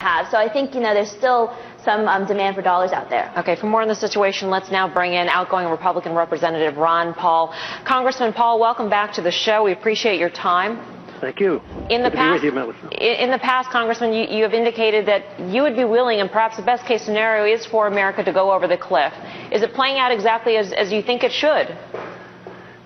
have. So I think, there's still some demand for dollars out there. Okay, for more on the situation, let's now bring in outgoing Republican Representative Ron Paul. Congressman Paul, welcome back to the show. We appreciate your time. Thank you. In the past, Good to be with you, Melissa. In the past, Congressman, you have indicated that you would be willing, and perhaps the best case scenario is for America to go over the cliff. Is it playing out exactly as you think it should?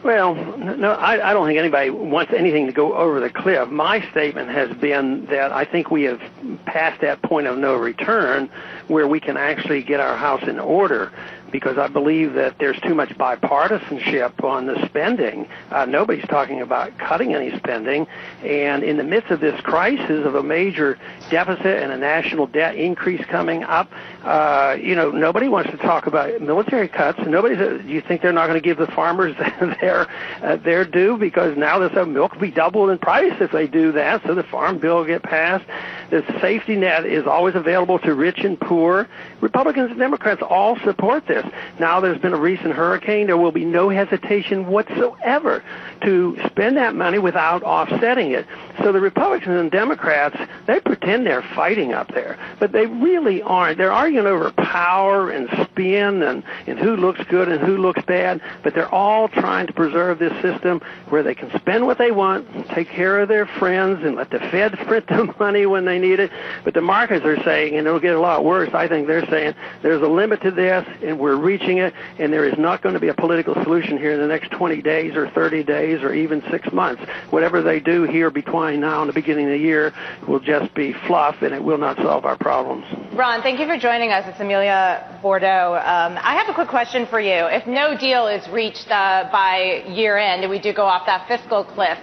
Well, no, I don't think anybody wants anything to go over the cliff. My statement has been that I think we have passed that point of no return where we can actually get our house in order, because I believe that there's too much bipartisanship on the spending. Nobody's talking about cutting any spending. And in the midst of this crisis of a major deficit and a national debt increase coming up, nobody wants to talk about military cuts. Do you think they're not going to give the farmers their due? Because now the milk will be doubled in price if they do that, so the farm bill will get passed. The safety net is always available to rich and poor. Republicans and Democrats all support this. Now there's been a recent hurricane. There will be no hesitation whatsoever to spend that money without offsetting it. So the Republicans and Democrats, they pretend they're fighting up there, but they really aren't. They're arguing over power and spin and who looks good and who looks bad, but they're all trying to preserve this system where they can spend what they want, take care of their friends, and let the Fed print the money when they need it. But the markets are saying, and it'll get a lot worse, I think they're saying there's a limit to this, and we're reaching it, and there is not going to be a political solution here in the next 20 days or 30 days or even 6 months. Whatever they do here between now and the beginning of the year will just be fluff, and it will not solve our problems. Ron, thank you for joining us. It's Amelia Bordeaux. I have a quick question for you. If no deal is reached by year end and we do go off that fiscal cliff,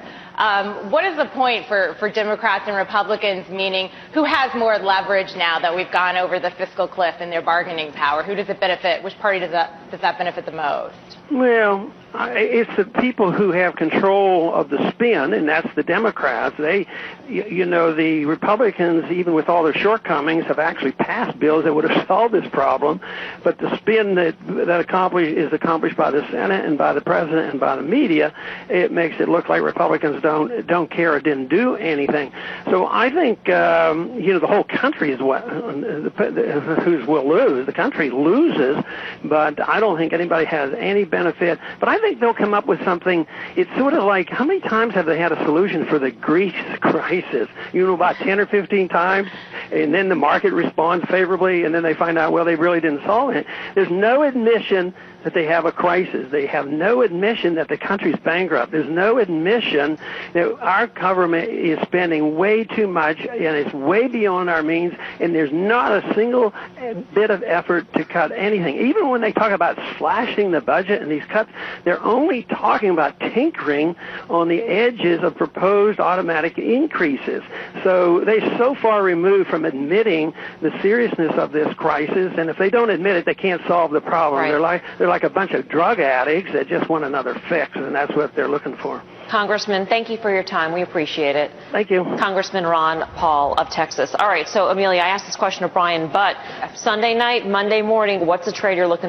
what is the point for Democrats and Republicans, meaning who has more leverage now that we've gone over the fiscal cliff in their bargaining power? Who does it benefit? Which party does that benefit the most? Well, it's the people who have control of the spin, and that's the Democrats. The Republicans, even with all their shortcomings, have actually passed bills that would have solved this problem. But the spin that is accomplished by the Senate and by the president and by the media, it makes it look like Republicans don't care or didn't do anything. So I think the whole country is who will lose. The country loses, but I don't think anybody has any benefit. But I think they'll come up with something. It's sort of like, how many times have they had a solution for the Greece crisis? About 10 or 15 times, and then the market responds favorably, and then they find out, well, they really didn't solve it. There's no admission that they have a crisis. They have no admission that the country's bankrupt. There's no admission that our government is spending way too much, and it's way beyond our means, and there's not a single bit of effort to cut anything. Even when they talk about slashing the budget and these cuts, they're only talking about tinkering on the edges of proposed automatic increases. So they're so far removed from admitting the seriousness of this crisis, and if they don't admit it, they can't solve the problem. Right. They're like a bunch of drug addicts that just want another fix, and that's what they're looking for. Congressman, thank you for your time. We appreciate it. Thank you. Congressman Ron Paul of Texas. All right, so Amelia, I asked this question of Brian, but Sunday night, Monday morning, what's the trade you're looking to